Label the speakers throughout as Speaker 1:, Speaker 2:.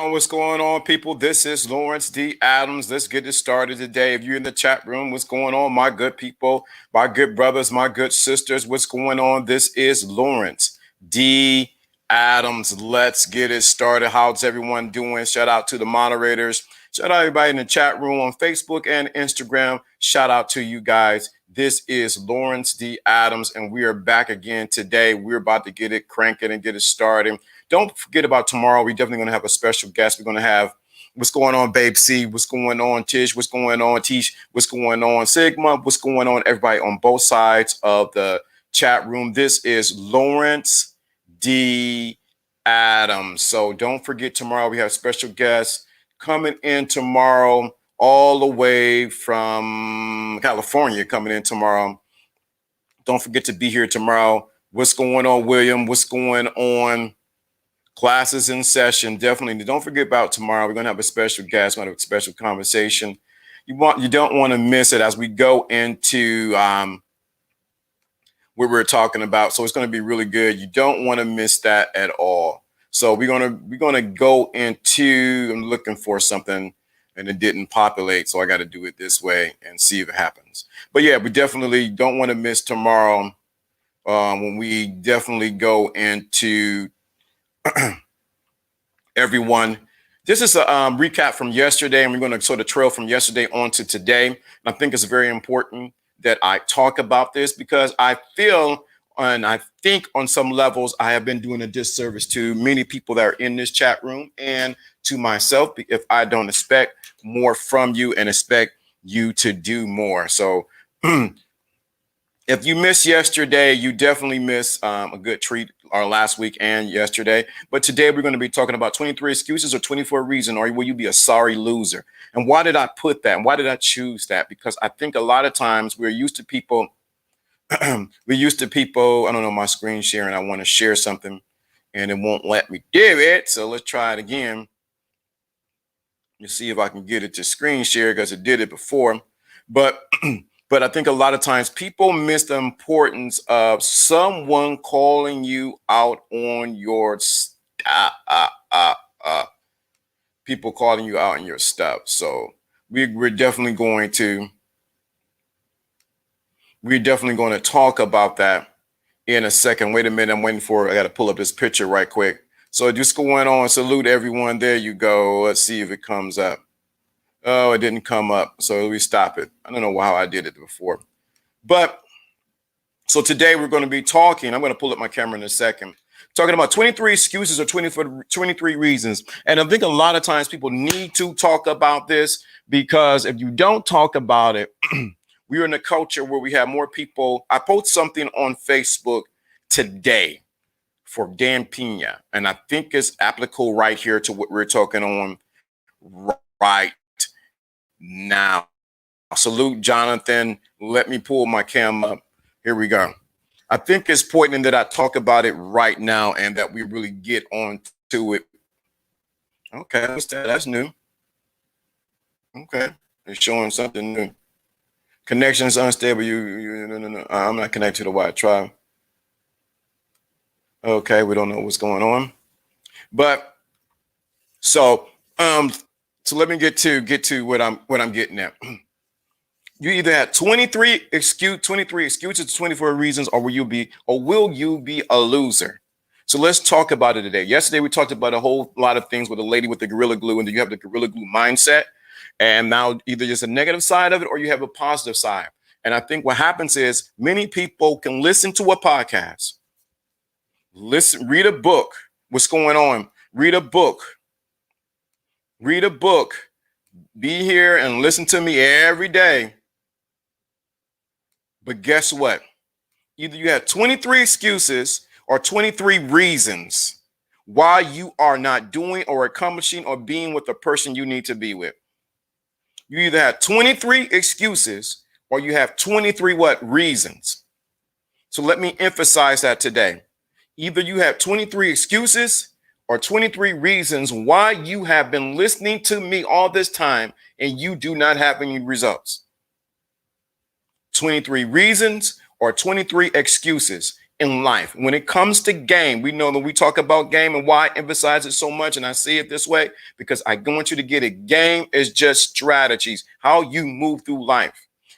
Speaker 1: What's going on, people? This is Lawrence D. Adams. Let's get this started today. If you're in the chat room, what's going on, my good people, my good brothers, my good sisters? What's going on? This is Lawrence D. Adams. Let's get it started. How's everyone doing? Shout out to the moderators. Shout out everybody in the chat room on Facebook and Instagram. Shout out to you guys. This is Lawrence D. Adams, and we are back again today. We're about to get it cranking and get it started. Don't forget about tomorrow. We're definitely going to have a special guest. We're going to have what's going on, Babe C, what's going on, Tish, what's going on, Tish, what's going on, Sigma, what's going on, everybody on both sides of the chat room. This is Lawrence D. Adams. So don't forget tomorrow we have special guests coming in tomorrow, all the way from California coming in tomorrow. Don't forget to be here tomorrow. What's going on, William? What's going on? Classes in session. Definitely don't forget about tomorrow. We're going to have a special guest. We're going to have a special conversation. You don't want to miss it as we go into what we're talking about. So it's going to be really good. You don't want to miss that at all. So we're gonna go into, I'm looking for something and it didn't populate, so I got to do it this way and see if it happens. But yeah, we definitely don't want to miss tomorrow when we definitely go into everyone. This is a recap from yesterday, and we're going to sort of trail from yesterday on to today. And I think it's very important that I talk about this because I feel, and I think on some levels, I have been doing a disservice to many people that are in this chat room and to myself if I don't expect more from you and expect you to do more. So if you missed yesterday, you definitely missed a good treat our last week and yesterday. But today we're going to be talking about 23 excuses or 24 reasons, or will you be a sorry loser? And why did I put that? And why did I choose that? Because I think a lot of times we're used to people, I don't know, my screen sharing. I want to share something and it won't let me do it. So let's try it again. You see if I can get it to screen share because it did it before. But I think a lot of times people miss the importance of someone calling you out on your people calling you out on your stuff. So we're definitely going to talk about that in a second. Wait a minute, I got to pull up this picture right quick. So just going on, salute everyone. There you go. Let's see if it comes up. Oh, it didn't come up. So we stop it. I don't know how I did it before. But so today we're going to be talking. I'm going to pull up my camera in a second. Talking about 23 excuses or 23 reasons. And I think a lot of times people need to talk about this because if you don't talk about it, we're in a culture where we have more people. I posted something on Facebook today for Dan Pena, and I think it's applicable right here to what we're talking on right now. Salute, Jonathan. Let me pull my cam up. Here we go. I think it's important that I talk about it right now and that we really get on to it. Okay, that's new. Okay, it's showing something new. Connection is unstable. No. I'm not connected to the Wi-Fi. Okay, we don't know what's going on. But so let me get to what I'm getting at. You either have 23 excuses, 24 reasons, or will you be a loser? So let's talk about it today. Yesterday we talked about a whole lot of things with a lady with the Gorilla Glue, and then you have the Gorilla Glue mindset. And now either there's a negative side of it or you have a positive side. And I think what happens is many people can listen to a podcast, read a book. What's going on? Read a book. Be here and listen to me every day. But guess what? Either you have 23 excuses or 23 reasons why you are not doing or accomplishing or being with the person you need to be with. You either have 23 excuses or you have 23 reasons. So let me emphasize that today. Either you have 23 excuses or 23 reasons why you have been listening to me all this time and you do not have any results. 23 reasons or 23 excuses. in life. When it comes to game, we know that we talk about game and why I emphasize it so much. And I see it this way because I want you to get it. Game is just strategies, how you move through life.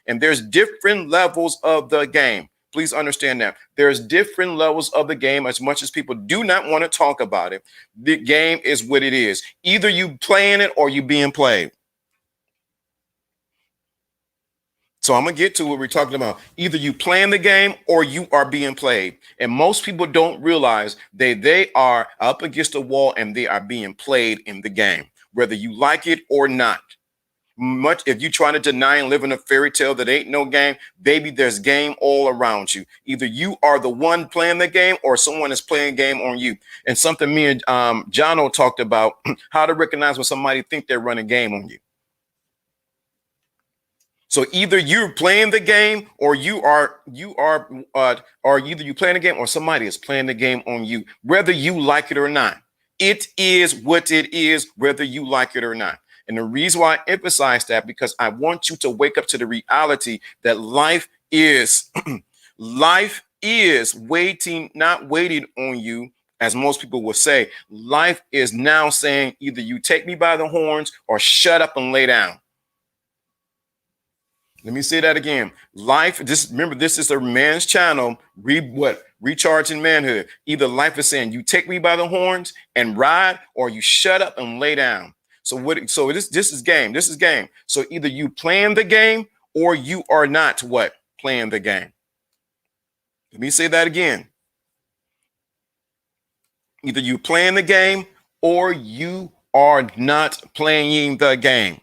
Speaker 1: And there's different levels of the game. Please understand that there's different levels of the game. As much as people do not want to talk about it, the game is what it is. Either you playing it or you being played. So I'm going to get to what we're talking about. Either you playing the game or you are being played. And most people don't realize they are up against the wall and they are being played in the game, whether you like it or not. Much if you try to deny and live in a fairy tale that ain't no game, baby, there's game all around you. Either you are the one playing the game or someone is playing game on you. And something me and Jono talked about, how to recognize when somebody think they're running game on you. So either you're playing the game or or either you playing the game or somebody is playing the game on you, whether you like it or not. It is what it is, whether you like it or not. And the reason why I emphasize that, because I want you to wake up to the reality that life is life is waiting, not waiting on you. As most people will say, life is now saying either you take me by the horns or shut up and lay down. Let me say that again. Life, remember, this is a man's channel. Recharging manhood. Either life is saying you take me by the horns and ride, or you shut up and lay down. So this is game. This is game. So either you playing the game or you are not what? Playing the game. Let me say that again. Either you playing the game or you are not playing the game.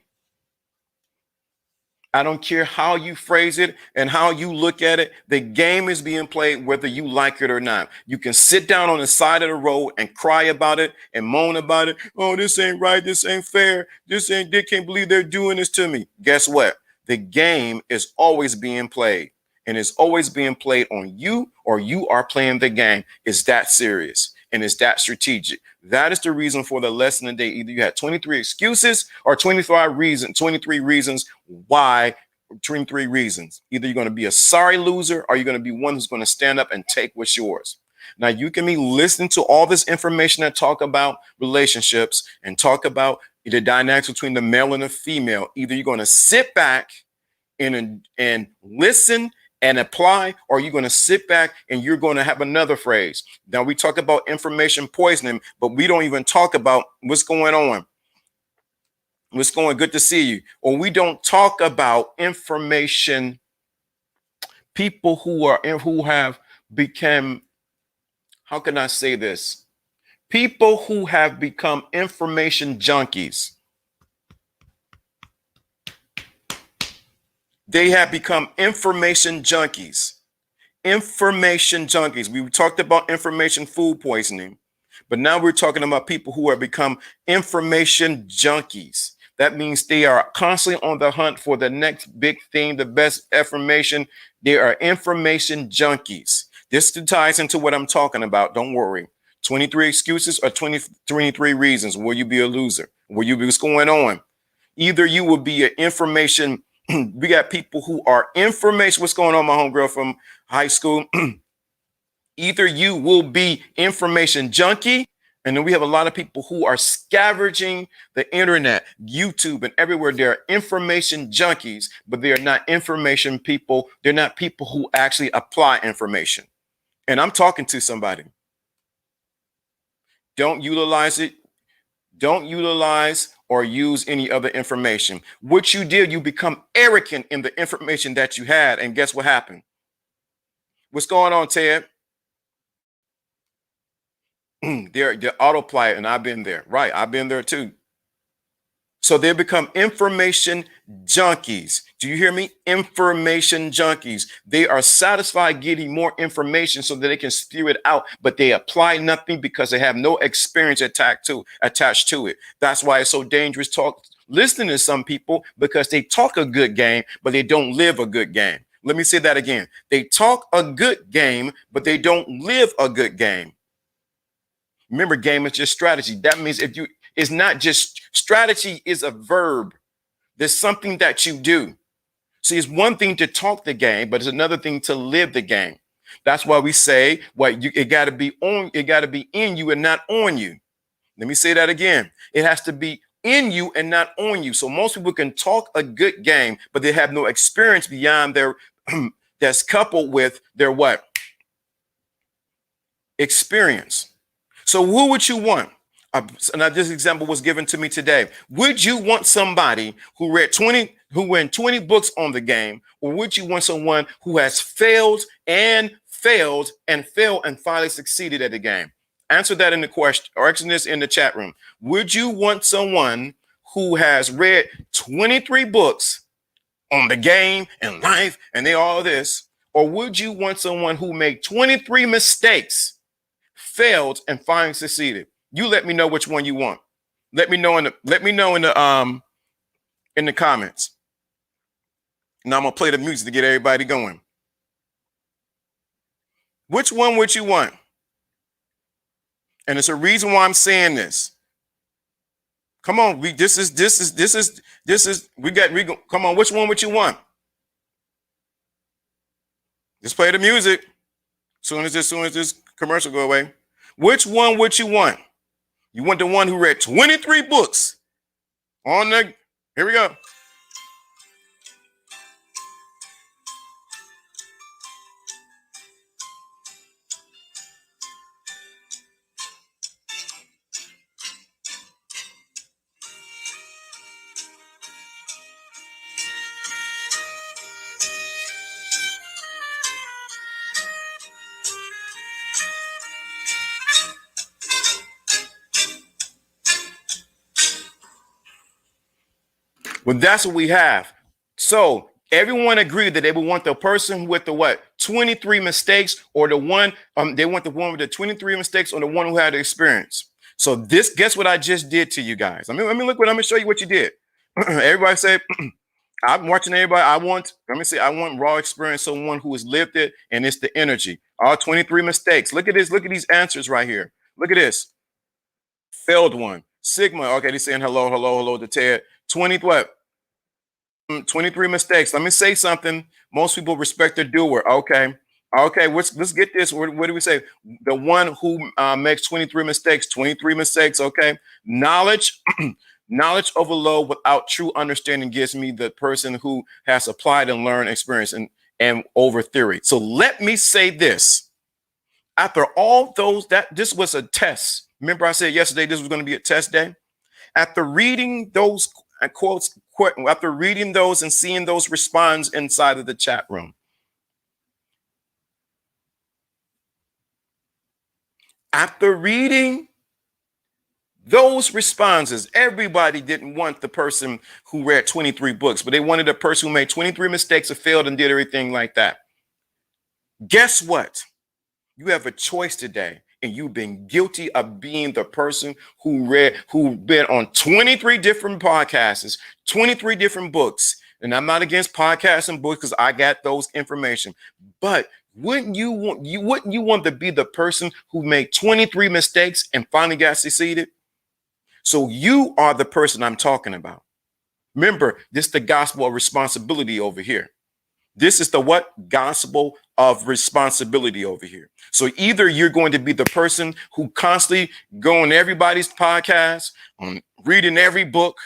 Speaker 1: I don't care how you phrase it and how you look at it. The game is being played whether you like it or not. You can sit down on the side of the road and cry about it and moan about it. Oh, this ain't right. This ain't fair. They can't believe they're doing this to me. Guess what? The game is always being played, and it's always being played on you, or you are playing the game. It's that serious and it's that strategic. That is the reason for the lesson today. Either you had 23 excuses or 23 reasons why. 23 reasons. Either you're going to be a sorry loser or you're going to be one who's going to stand up and take what's yours. Now, you can be listening to all this information that talk about relationships and talk about the dynamics between the male and the female. Either you're going to sit back and listen and apply, or you're going to sit back and you're going to have another phrase. Now, we talk about information poisoning, but we don't even talk about what's going on. What's going? Good to see you. Or we don't talk about information. People who have become, how can I say this? People who have become information junkies. They have become information junkies. Information junkies. We talked about information food poisoning, but now we're talking about people who have become information junkies. That means they are constantly on the hunt for the next big thing, the best information. They are information junkies. This ties into what I'm talking about. Don't worry. 23 excuses or 23 reasons. Will you be a loser? Will you be what's going on? Either you will be an information. We got people who are information. What's going on, my homegirl from high school? Either you will be information junkie, and then we have a lot of people who are scavenging the internet, YouTube, and everywhere. They're information junkies, but they are not information people. They're not people who actually apply information. And I'm talking to somebody. Don't utilize it. Don't utilize or use any other information. What you did, you become arrogant in the information that you had. And guess what happened? What's going on, Ted? They're autopilot, and I've been there. Right. I've been there too. So they become information junkies. Do you hear me? Information junkies. They are satisfied getting more information so that they can spew it out, but they apply nothing because they have no experience attached to it. That's why it's so dangerous listening to some people, because they talk a good game, but they don't live a good game. Let me say that again. They talk a good game, but they don't live a good game. Remember, game is just strategy. That means it's not just strategy is a verb. There's something that you do. See, it's one thing to talk the game, but it's another thing to live the game. That's why we say it got to be on, it got to be in you and not on you. Let me say that again. It has to be in you and not on you. So most people can talk a good game, but they have no experience beyond their that's coupled with their what? Experience. So who would you want? Now this example was given to me today. Would you want somebody who read 20 books on the game, or would you want someone who has failed and failed and failed and finally succeeded at the game? Answer that in the question, or answer this in the chat room. Would you want someone who has read 23 books on the game and life and they all this, or would you want someone who made 23 mistakes, failed, and finally succeeded? You let me know which one you want. Let me know in the comments. Now I'm gonna play the music to get everybody going. Which one would you want? And it's a reason why I'm saying this. Come on, come on, which one would you want? Just play the music. Soon as this commercial go away. Which one would you want? You want the one who read 23 books on the, here we go. Well, that's what we have. So everyone agreed that they would want the person with the what? 23 mistakes, or the one, they want the one with the 23 mistakes, or the one who had the experience. So this, guess what I just did to you guys? Let me look what I'm gonna show you what you did. Everybody say, I'm watching everybody. I want raw experience, someone who has lived it, and it's the energy. All 23 mistakes. Look at this. Look at these answers right here. Look at this. Failed one. Sigma. Okay, they're saying hello to Ted. 23 mistakes. Let me say something. Most people respect the doer. Okay. Let's get this. What do we say? The one who makes 23 mistakes. 23 mistakes. Okay. Knowledge. Knowledge overload without true understanding gives me the person who has applied and learned experience and over theory. So let me say this. After all those, this was a test. Remember I said yesterday this was going to be a test day? After reading those quotes, after reading those and seeing those response inside of the chat room, after reading those responses, everybody didn't want the person who read 23 books, but they wanted a person who made 23 mistakes or failed and did everything like that. Guess what? You have a choice today, and you've been guilty of being the person who been on 23 different podcasts, 23 different books. And I'm not against podcasts and books because I got those information. But wouldn't you want to be the person who made 23 mistakes and finally got succeeded? So you are the person I'm talking about. Remember, this is the gospel of responsibility over here. This is the what? Gospel of responsibility over here. So either you're going to be the person who constantly go on everybody's podcast, on reading every book.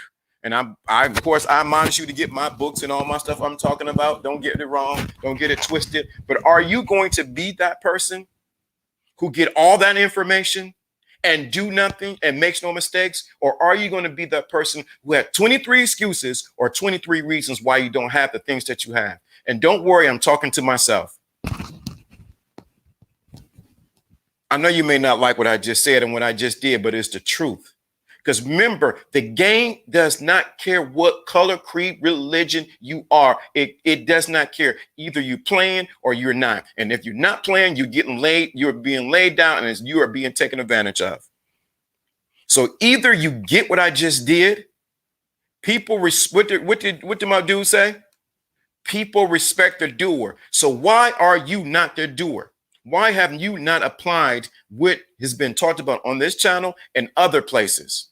Speaker 1: And I of course, I admonish you to get my books and all my stuff I'm talking about. Don't get it wrong. Don't get it twisted. But are you going to be that person who get all that information and do nothing and makes no mistakes? Or are you going to be that person who had 23 excuses or 23 reasons why you don't have the things that you have? And don't worry, I'm talking to myself. I know you may not like what I just said and what I just did, but it's the truth. Because remember, the game does not care what color, creed, religion you are. It does not care. Either you're playing or you're not. And if you're not playing, you're being laid down and you are being taken advantage of. So either you get what I just did. People, what did my dude say? People respect the doer. So why are you not the doer? Why have you not applied what has been talked about on this channel and other places?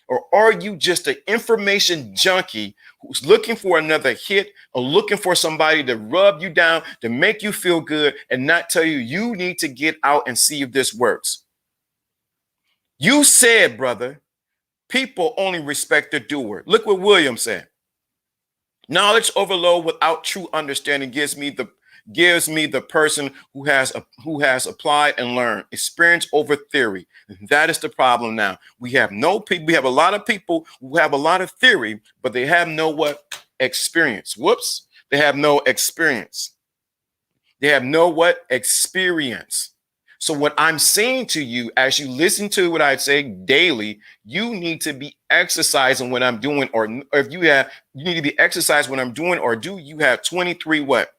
Speaker 1: Or are you just an information junkie who's looking for another hit or looking for somebody to rub you down, to make you feel good and not tell you you need to get out and see if this works? You said, brother, people only respect the doer. Look what William said. Knowledge overload without true understanding gives me the person who has applied and learned. Experience over theory. That is the problem now. We have a lot of people who have a lot of theory, but they have no what? Experience. Whoops. They have no experience. They have no what? Experience. So what I'm saying to you, as you listen to what I say daily, you need to be exercising what I'm doing, or if you need to be exercising what I'm doing, or do you have 23 what?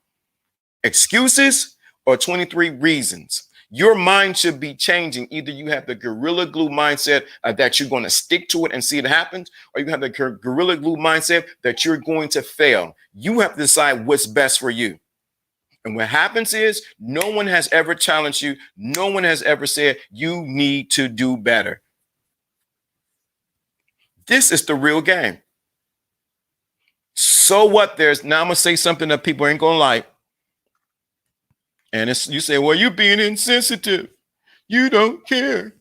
Speaker 1: Excuses or 23 reasons? Your mind should be changing. Either you have the Gorilla Glue mindset that you're going to stick to it and see it happens, or you have the Gorilla Glue mindset that you're going to fail. You have to decide what's best for you. And what happens is no one has ever challenged you. No one has ever said you need to do better. This is the real game. So what? Now I'm going to say something that people ain't going to like. And you say, well, you're being insensitive. You don't care.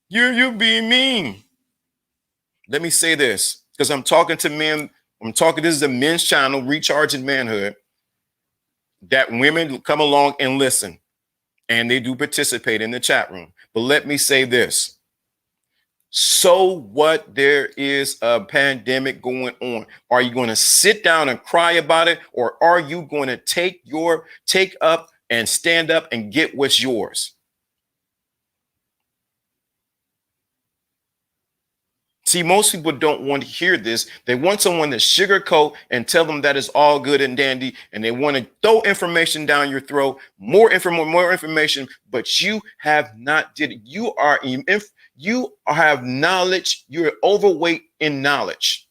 Speaker 1: You're being mean. Let me say this, because I'm talking to men. This is a men's channel, Recharging Manhood, that women come along and listen, and they do participate in the chat room. But let me say this. So what? There is a pandemic going on. Are you going to sit down and cry about it? Or are you going to take up and stand up and get what's yours? See, most people don't want to hear this. They want someone to sugarcoat and tell them that it's all good and dandy, and they want to throw information down your throat, more information, but you have not did it. You have knowledge. You're overweight in knowledge,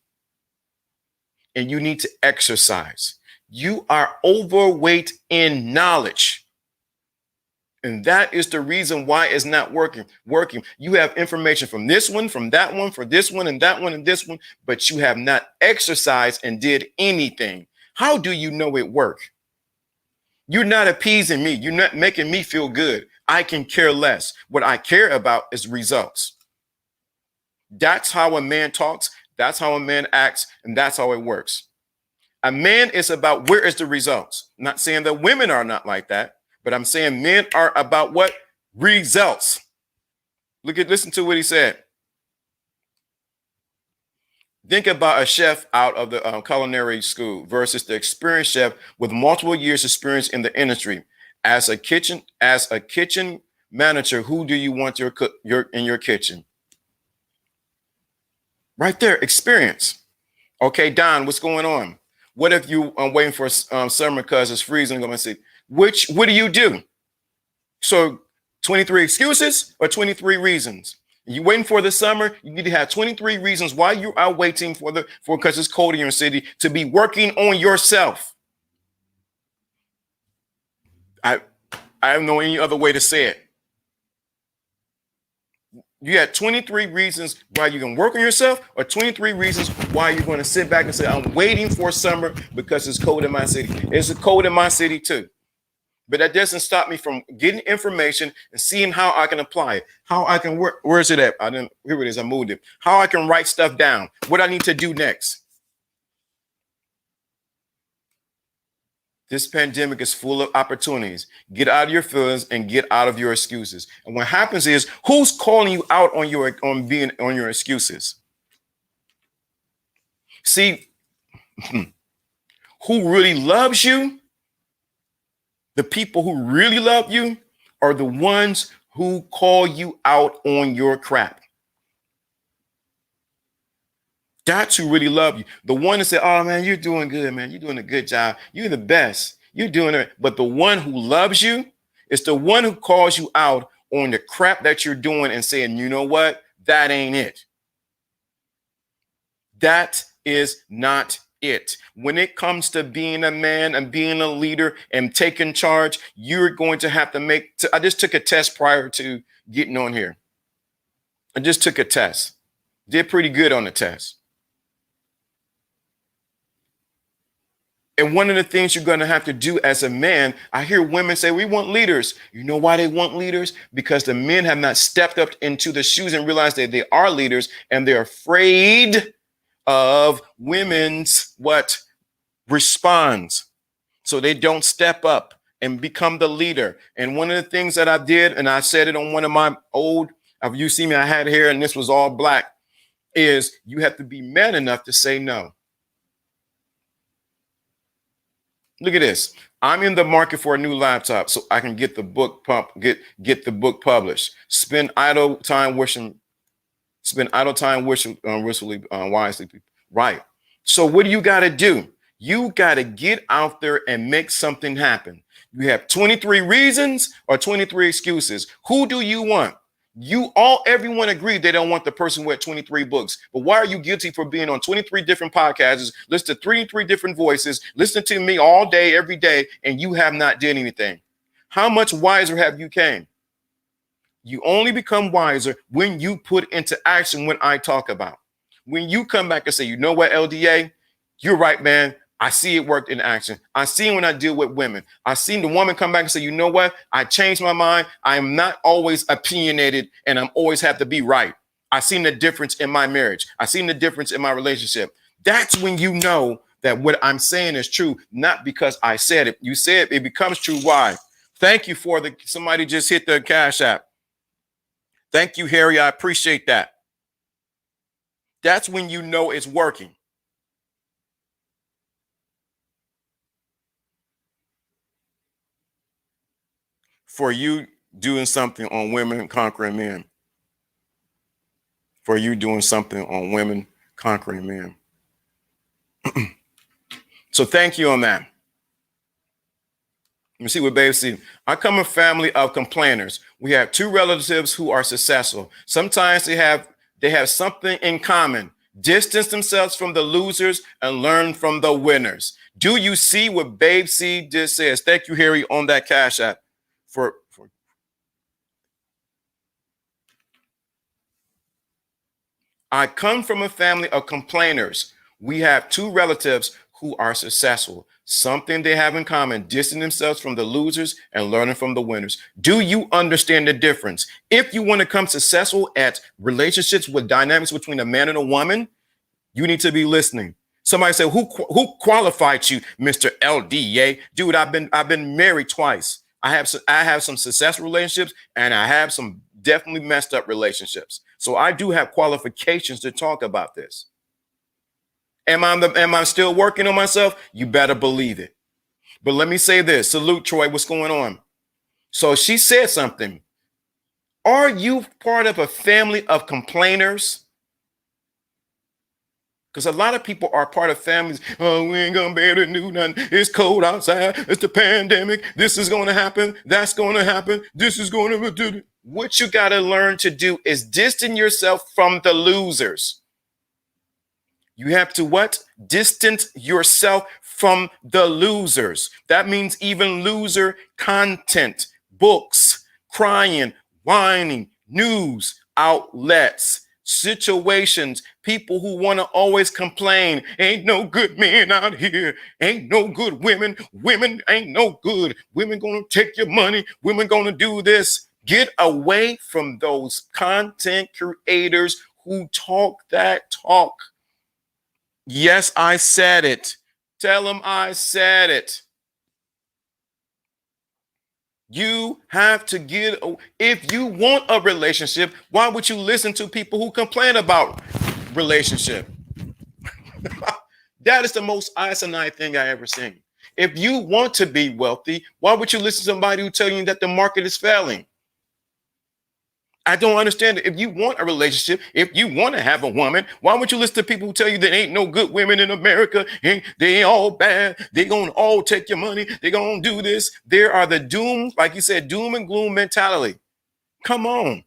Speaker 1: and you need to exercise. You are overweight in knowledge. And that is the reason why it's not working. You have information from this one, from that one, for this one, and that one, and this one, but you have not exercised and did anything. How do you know it worked? You're not appeasing me. You're not making me feel good. I can care less. What I care about is results. That's how a man talks. That's how a man acts. And that's how it works. A man is about where is the results. I'm not saying that women are not like that. But I'm saying men are about what? Results. Listen to what he said. Think about a chef out of the culinary school versus the experienced chef with multiple years experience in the industry. As a kitchen manager, who do you want in your kitchen? Right there, experience. Okay, Don, what's going on? What if you are waiting for summer because it's freezing? I'm going to say, what do you do? So 23 excuses or 23 reasons? You waiting for the summer? You need to have 23 reasons why you are waiting because it's cold in your city to be working on yourself. I don't know any other way to say it. You had 23 reasons why you can work on yourself, or 23 reasons why you're going to sit back and say, I'm waiting for summer because it's cold in my city. It's cold in my city too. But that doesn't stop me from getting information and seeing how I can apply it, how I can work. Where is it at? Here it is. I moved it. How I can write stuff down, what I need to do next. This pandemic is full of opportunities. Get out of your feelings and get out of your excuses. And what happens is, who's calling you out on your excuses? See, who really loves you? The people who really love you are the ones who call you out on your crap. That's who really love you. The one that said, oh man, you're doing good, man. You're doing a good job. You're the best. You're doing it. But the one who loves you is the one who calls you out on the crap that you're doing and saying, you know what? That ain't it. That is not it. When it comes to being a man and being a leader and taking charge, you're going to have to I just took a test prior to getting on here. I just took a test. Did pretty good on the test. And one of the things you're going to have to do as a man, I hear women say, we want leaders. You know why they want leaders? Because the men have not stepped up into the shoes and realized that they are leaders, and they're afraid of women's what responds. So they don't step up and become the leader. And one of the things that I did, and I said it on one of my old, if you see me, I had hair and this was all black, is you have to be man enough to say no. Look at this. I'm in the market for a new laptop so I can get the book get the book published. Spend idle time wishing wisely. Right. So what do you got to do? You got to get out there and make something happen. You have 23 reasons or 23 excuses. Who do you want? Everyone agreed they don't want the person who had 23 books. But why are you guilty for being on 23 different podcasts, listen to 33 different voices, listen to me all day, every day, and you have not did anything? How much wiser have you came? You only become wiser when you put into action what I talk about. When you come back and say, you know what, LDA, you're right, man. I see it worked in action. I see when I deal with women. I seen the woman come back and say, you know what? I changed my mind. I am not always opinionated and I'm always have to be right. I seen the difference in my marriage. I seen the difference in my relationship. That's when you know that what I'm saying is true, not because I said it. You said it becomes true. Why? Thank you for somebody just hit the Cash App. Thank you, Harry. I appreciate that. That's when you know it's working. For you doing something on women conquering men. For you doing something on women conquering men. So thank you on that. Let me see what Babe see. I come from a family of complainers. We have two relatives who are successful. Sometimes they have something in common. Distance themselves from the losers and learn from the winners. Do you see what Babe C just says? Thank you, Harry, on that Cash App. I come from a family of complainers. We have two relatives who are successful. Something they have in common, distancing themselves from the losers and learning from the winners. Do you understand the difference? If you want to become successful at relationships with dynamics between a man and a woman, you need to be listening. Somebody said, who qualified you, Mr. LDA? Dude, I've been married twice. I have some successful relationships and I have some definitely messed up relationships. So I do have qualifications to talk about this. Am I still working on myself? You better believe it. But let me say this. Salute, Troy. What's going on? So she said something. Are you part of a family of complainers? Because a lot of people are part of families. Oh, we ain't gonna be able to do nothing. It's cold outside. It's the pandemic. This is gonna happen. That's gonna happen. This is gonna do. What you gotta learn to do is distance yourself from the losers. You have to what? Distance yourself from the losers. That means even loser content, books, crying, whining, news outlets, situations, people who want to always complain. Ain't no good men out here. Ain't no good women. Women ain't no good. Women gonna take your money. Women gonna do this. Get away from those content creators who talk that talk. Yes, I said it. Tell them I said it. You have to if you want a relationship, why would you listen to people who complain about relationship? That is the most asinine thing I ever seen. If you want to be wealthy, why would you listen to somebody who tell you that the market is failing? I don't understand it. If you want a relationship, if you want to have a woman, why would you listen to people who tell you there ain't no good women in America? They all bad. They gonna all take your money. They gonna do this. There are the doom, like you said, doom and gloom mentality. Come on.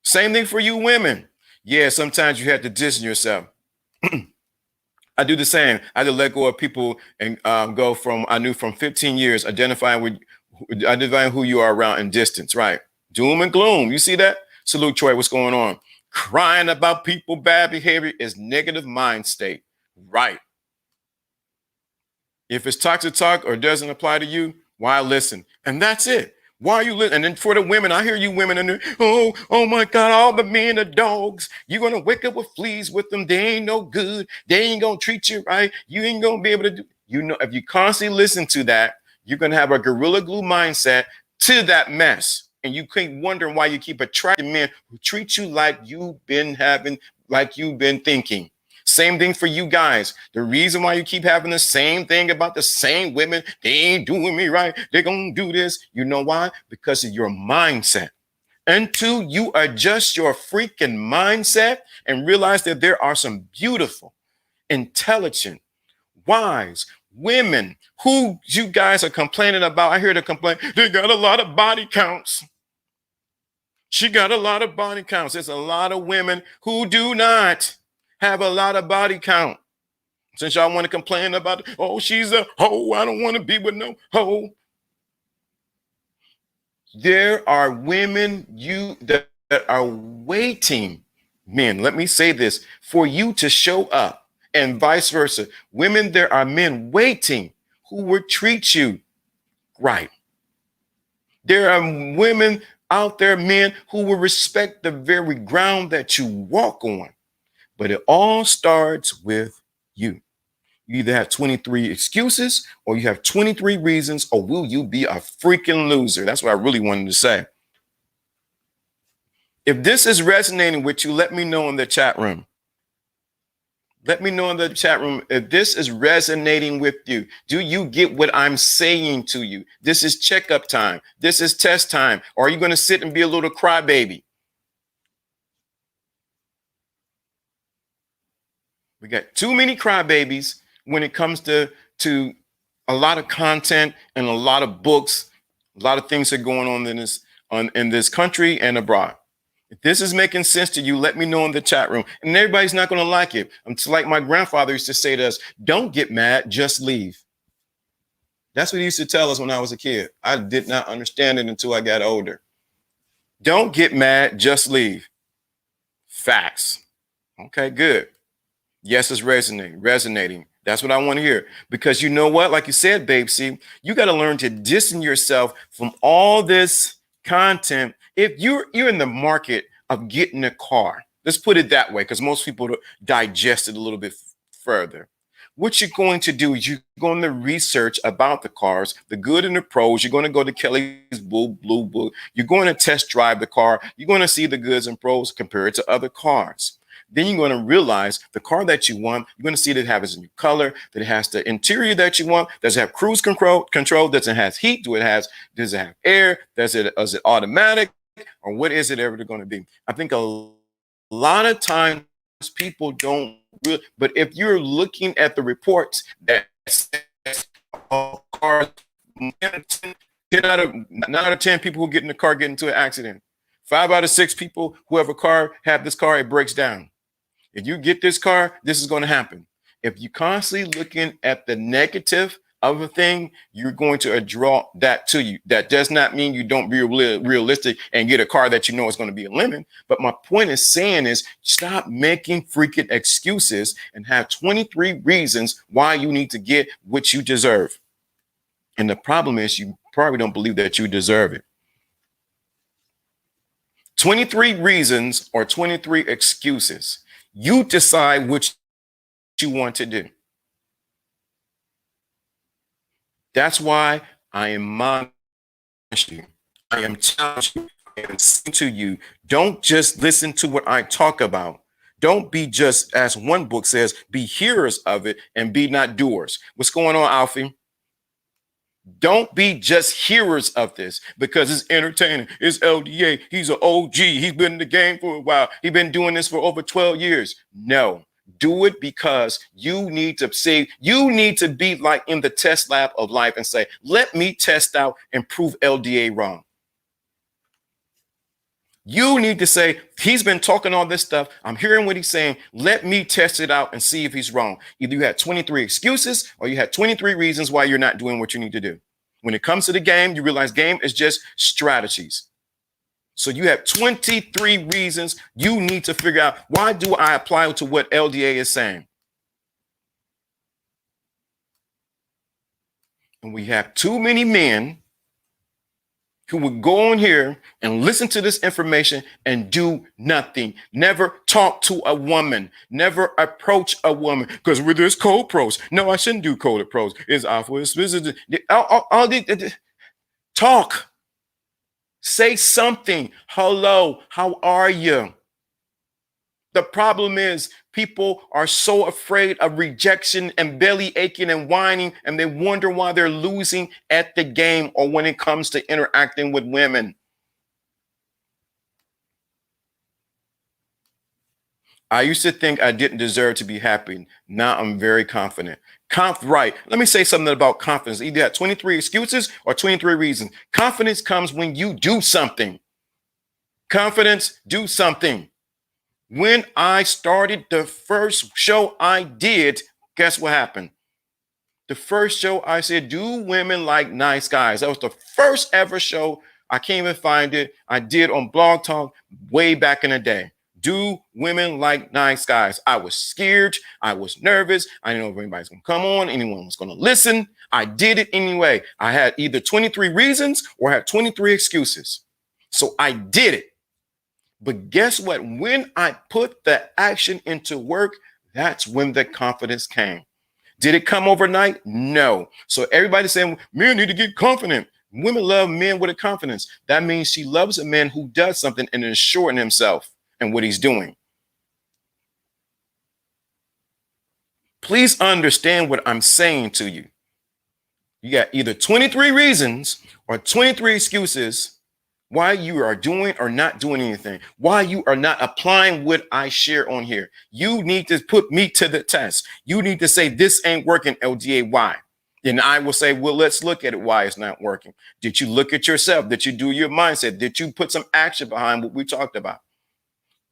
Speaker 1: Same thing for you women. Yeah, sometimes you have to distance yourself. I do the same. I had to let go of people and go from, I knew from 15 years, identifying who you are around in distance, right? Doom and gloom. You see that? Salute, Troy. What's going on? Crying about people bad behavior is negative mind state. Right. If it's toxic talk or doesn't apply to you, why listen? And that's it. Why are you listening? And then for the women, I hear you women in there, oh my God, all the men are dogs. You're going to wake up with fleas with them. They ain't no good. They ain't going to treat you right. You ain't going to be able to do, if you constantly listen to that, you're going to have a gorilla glue mindset to that mess. And you keep wondering why you keep attracting men who treat you like you've been thinking. Same thing for you guys. The reason why you keep having the same thing about the same women, they ain't doing me right. They're going to do this. You know why? Because of your mindset. Until you adjust your freaking mindset and realize that there are some beautiful, intelligent, wise women who you guys are complaining about. I hear the complaint. They got a lot of body counts. She got a lot of body counts. There's a lot of women who do not have a lot of body count. Since y'all want to complain about, oh, she's a hoe, I don't want to be with no hoe. There are women that are waiting, men, let me say this, for you to show up, and vice versa. Women, there are men waiting who will treat you right. There are women out there, men, who will respect the very ground that you walk on. But it all starts with you. You either have 23 excuses or you have 23 reasons, or will you be a freaking loser? That's what I really wanted to say. If this is resonating with you, let me know in the chat room. Let me know in the chat room if this is resonating with you. Do you get what I'm saying to you? This is checkup time. This is test time. Or are you going to sit and be a little crybaby? We got too many crybabies when it comes to a lot of content and a lot of books, a lot of things that are going on in this country and abroad. If this is making sense to you, let me know in the chat room. And everybody's not going to like it. It's like my grandfather used to say to us, don't get mad, just leave. That's what he used to tell us when I was a kid. I did not understand it until I got older. Don't get mad, just leave. Facts. Okay, good. Yes, it's resonating. That's what I want to hear. Because you know what? Like you said, babe, see, you got to learn to distance yourself from all this content. If you're in the market of getting a car, let's put it that way, because most people digest it a little bit further. What you're going to do is you're going to research about the cars, the good and the pros. You're going to go to Kelly's Blue Book. You're going to test drive the car. You're going to see the goods and pros compared to other cars. Then you're going to realize the car that you want, you're going to see that it has a new color, that it has the interior that you want, does it have cruise control, does it have heat, does it have air, is it automatic, or what is it ever going to be? I think a lot of times people don't really, but if you're looking at the reports that says cars, 9 out of 10 people who get in the car get into an accident. 5 out of 6 people who have a car have this car, it breaks down. If you get this car, this is going to happen. If you're constantly looking at the negative of a thing, you're going to draw that to you. That does not mean you don't be realistic and get a car that you know is going to be a lemon. But my point is saying is stop making freaking excuses and have 23 reasons why you need to get what you deserve. And the problem is you probably don't believe that you deserve it. 23 reasons or 23 excuses. You decide which you want to do. That's why I am admonishing you. I am telling you, I am saying to you, don't just listen to what I talk about. Don't be just, as one book says, be hearers of it and be not doers. What's going on, Alfie? Don't be just hearers of this because it's entertaining. It's LDA. He's an OG. He's been in the game for a while. He's been doing this for over 12 years. No, do it because you need to say, you need to be like in the test lab of life and say, let me test out and prove LDA wrong. You need to say, he's been talking all this stuff. I'm hearing what he's saying. Let me test it out and see if he's wrong. Either you had 23 excuses or you had 23 reasons why you're not doing what you need to do. When it comes to the game, you realize game is just strategies. So you have 23 reasons you need to figure out, why do I apply to what LDA is saying? And we have too many men who would go on here and listen to this information and do nothing. Never talk to a woman. Never approach a woman. Because with this cold pros. No, I shouldn't do cold pros. It's awful. Talk. Say something. Hello, how are you? The problem is people are so afraid of rejection and belly aching and whining, and they wonder why they're losing at the game or when it comes to interacting with women. I used to think I didn't deserve to be happy. Now I'm very confident. Right. Let me say something about confidence. Either have 23 excuses or 23 reasons. Confidence comes when you do something. Confidence, do something. When I started the first show I did, guess what happened? The first show I said, do women like nice guys? That was the first ever show. I can't even find it. I did on Blog Talk way back in the day. Do women like nice guys? I was scared. I was nervous. I didn't know if anybody's going to come on. Anyone was going to listen. I did it anyway. I had either 23 reasons or I had 23 excuses. So I did it. But guess what? When I put the action into work, that's when the confidence came. Did it come overnight? No. So everybody's saying men need to get confident. Women love men with a confidence. That means she loves a man who does something and is sure in himself and what he's doing. Please understand what I'm saying to you. You got either 23 reasons or 23 excuses why you are doing or not doing anything, why you are not applying what I share on here. You need to put me to the test. You need to say, this ain't working, LDA, why? And I will say, well, let's look at it, why it's not working. Did you look at yourself? Did you do your mindset? Did you put some action behind what we talked about?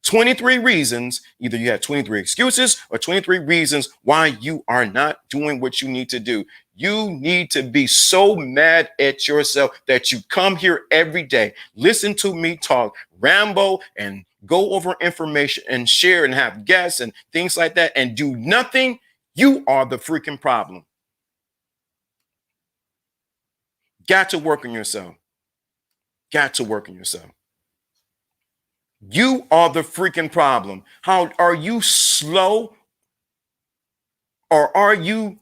Speaker 1: 23 reasons, either you have 23 excuses or 23 reasons why you are not doing what you need to do. You need to be so mad at yourself that you come here every day, listen to me talk, ramble, and go over information and share and have guests and things like that and do nothing. You are the freaking problem. Got to work on yourself. Got to work on yourself. You are the freaking problem. How are you slow? Or are you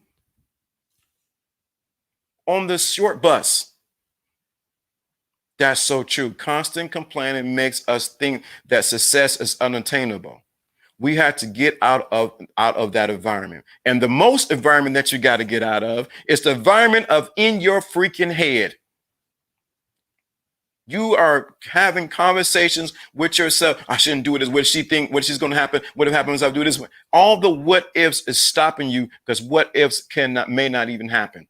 Speaker 1: on the short bus? That's so true. Constant complaining makes us think that success is unattainable. We have to get out of that environment. And the most environment that you got to get out of is the environment of in your freaking head. You are having conversations with yourself. I shouldn't do it. What she think? What she's going to happen? What if happens? I'll do this. All the what ifs is stopping you because what ifs may not even happen.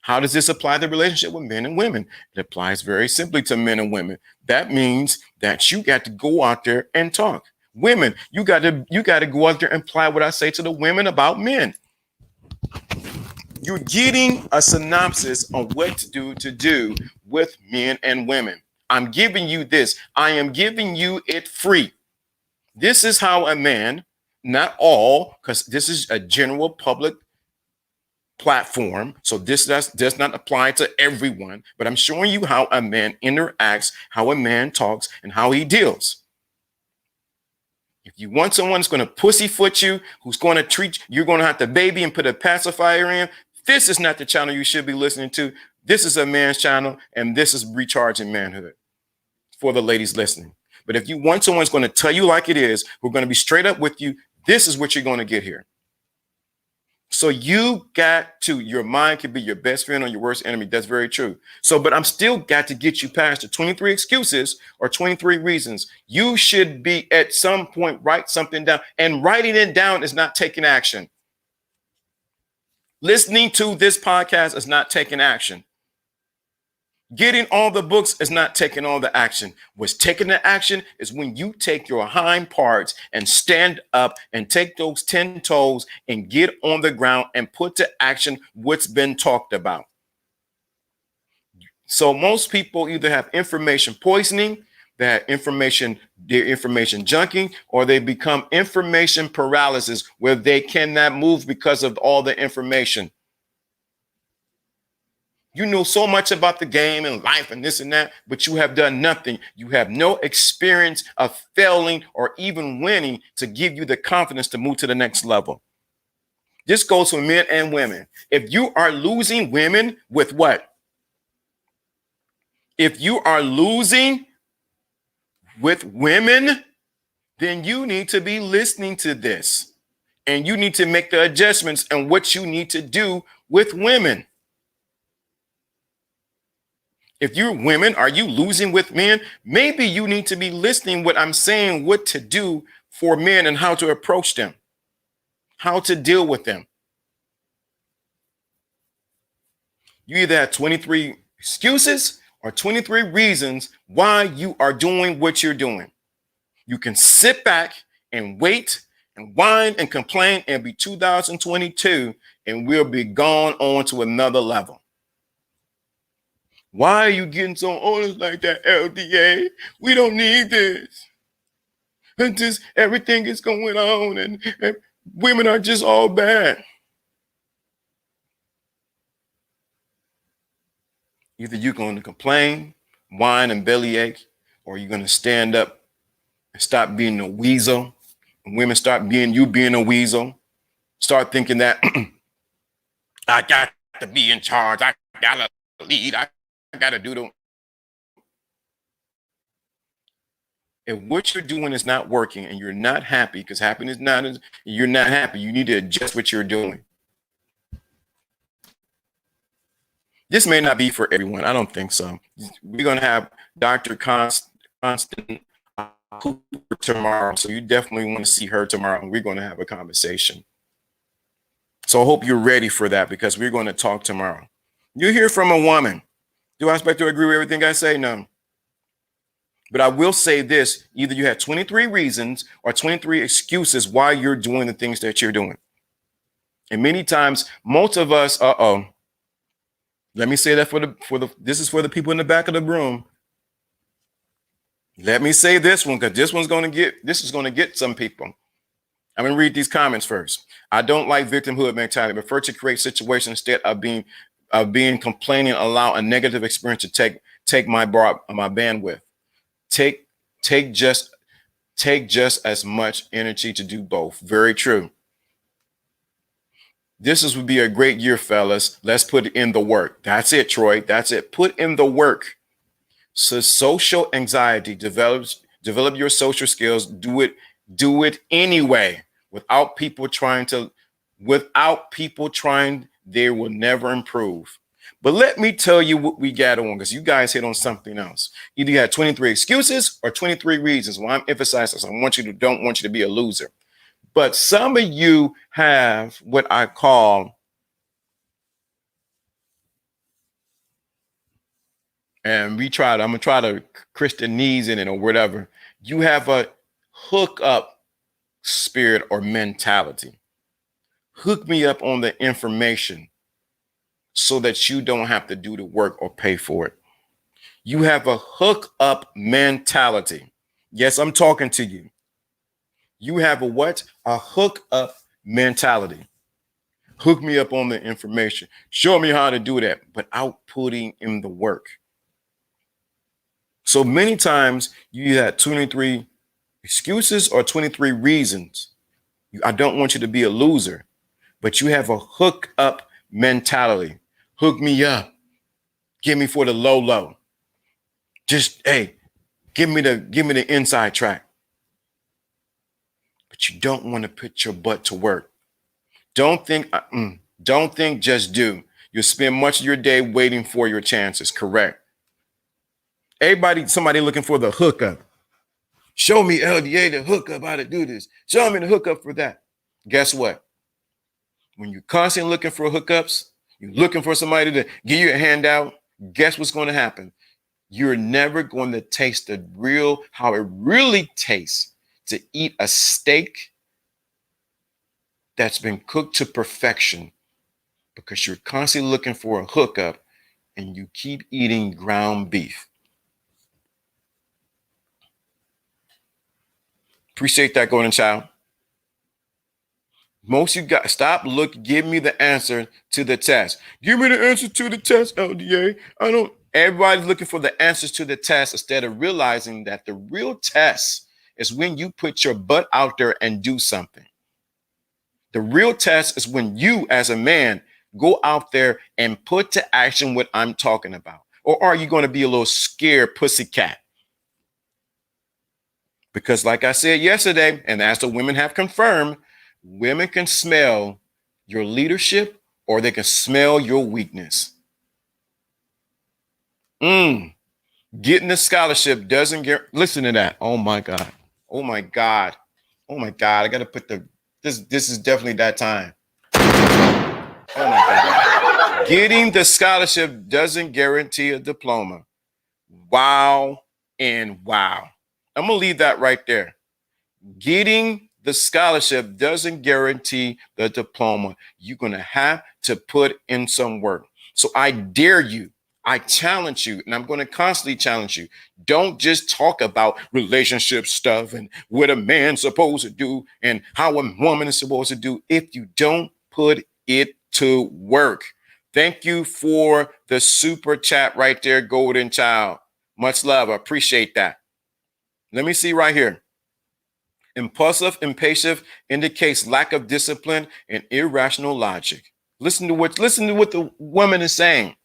Speaker 1: How does this apply to the relationship with men and women? It applies very simply to men and women. That means that you got to go out there and talk. Women, you got to go out there and apply what I say to the women about men. You're getting a synopsis on what to do with men and women. I'm giving you this. I am giving you it free. This is how a man, not all, because this is a general public platform. So this does not apply to everyone, but I'm showing you how a man interacts, how a man talks, and how he deals. If you want someone who's going to pussyfoot you, who's going to treat, you're going to have to baby and put a pacifier in. This is not the channel you should be listening to. This is a man's channel, and this is Recharging Manhood for the ladies listening. But if you want someone who's going to tell you like it is, who's going to be straight up with you, this is what you're going to get here. So you got to, your mind could be your best friend or your worst enemy. That's very true. So, but I'm still got to get you past the 23 excuses or 23 reasons. You should be at some point, write something down, and writing it down is not taking action. Listening to this podcast is not taking action. Getting all the books is not taking all the action. What's taking the action is when you take your hind parts and stand up and take those 10 toes and get on the ground and put to action what's been talked about. So most people either have information poisoning, they're information junking, or they become information paralysis where they cannot move because of all the information. You know so much about the game and life and this and that, but you have done nothing. You have no experience of failing or even winning to give you the confidence to move to the next level. This goes for men and women. If you are losing women with what? If you are losing with women, then you need to be listening to this. And you need to make the adjustments and what you need to do with women. If you're women, are you losing with men? Maybe you need to be listening what I'm saying, what to do for men and how to approach them, how to deal with them. You either have 23 excuses or 23 reasons why you are doing what you're doing. You can sit back and wait and whine and complain and be 2022 and we'll be gone on to another level. Why are you getting so honest like that, LDA? We don't need this. And just everything is going on and women are just all bad. Either you're going to complain, whine, and bellyache, or you're going to stand up and stop being a weasel. And women start being a weasel. Start thinking that I got to be in charge. I got to lead. I got to do the. If what you're doing is not working and you're not happy, because happiness you're not happy, you need to adjust what you're doing. This may not be for everyone. I don't think so. We're going to have Dr. Constant Cooper tomorrow. So you definitely want to see her tomorrow. And we're going to have a conversation. So I hope you're ready for that because we're going to talk tomorrow. You hear from a woman. Do I expect to agree with everything I say? No. But I will say this. Either you have 23 reasons or 23 excuses why you're doing the things that you're doing. And many times, most of us, let me say that this is for the people in the back of the room. Let me say this one because this is going to get some people. I'm going to read these comments first. I don't like victimhood mentality. I prefer to create situations instead of being complaining, allow a negative experience to take my bandwidth. Take just as much energy to do both. Very true. This would be a great year, fellas. Let's put in the work. That's it, Troy. That's it. Put in the work. So social anxiety develops. Develop your social skills. Do it anyway. Without people trying, they will never improve. But let me tell you what we got on, because you guys hit on something else. Either you had 23 excuses or 23 reasons. Well, I'm emphasizing this. I don't want you to be a loser. But some of you have what I call, and I'm going to try to Christianese in it or whatever. You have a hookup spirit or mentality. Hook me up on the information so that you don't have to do the work or pay for it. You have a hookup mentality. Yes, I'm talking to you. You have a what? A hookup mentality. Hook me up on the information. Show me how to do that, but without putting in the work. So many times you had 23 excuses or 23 reasons. I don't want you to be a loser, but you have a hookup mentality. Hook me up. Give me for the low. Just, hey, give me the inside track. But you don't want to put your butt to work. Don't think, just do. You'll spend much of your day waiting for your chances. Correct. Somebody looking for the hookup. Show me LDA the hookup, how to do this. Show me the hookup for that. Guess what? When you're constantly looking for hookups, you're looking for somebody to give you a handout, guess what's going to happen? You're never going to taste how it really tastes to eat a steak that's been cooked to perfection, because you're constantly looking for a hookup and you keep eating ground beef. Appreciate that, golden child. Most you got, give me the answer to the test. Give me the answer to the test, LDA. Everybody's looking for the answers to the test instead of realizing that the real test is when you put your butt out there and do something. The real test is when you, as a man, go out there and put to action what I'm talking about. Or are you going to be a little scared pussycat? Because like I said yesterday, and as the women have confirmed, women can smell your leadership or they can smell your weakness. Getting the scholarship doesn't get, listen to that. Oh my God. Oh my God. Oh my God. I got to put this is definitely that time. Oh my God. Getting the scholarship doesn't guarantee a diploma. Wow and wow. I'm going to leave that right there. Getting the scholarship doesn't guarantee the diploma. You're going to have to put in some work. So I dare you. I challenge you, and I'm going to constantly challenge you. Don't just talk about relationship stuff and what a man's supposed to do and how a woman is supposed to do if you don't put it to work. Thank you for the super chat right there, golden child. Much love. I appreciate that. Let me see right here. Impulsive, impatient indicates lack of discipline and irrational logic. Listen to what the woman is saying.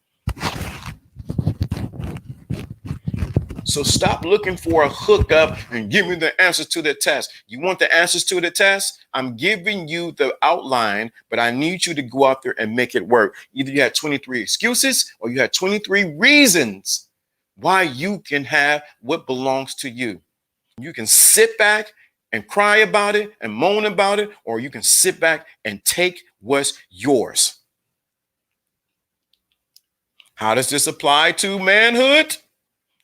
Speaker 1: So stop looking for a hookup and give me the answers to the test. You want the answers to the test? I'm giving you the outline, but I need you to go out there and make it work. Either you had 23 excuses or you had 23 reasons why you can have what belongs to you. You can sit back and cry about it and moan about it, or you can sit back and take what's yours. How does this apply to manhood?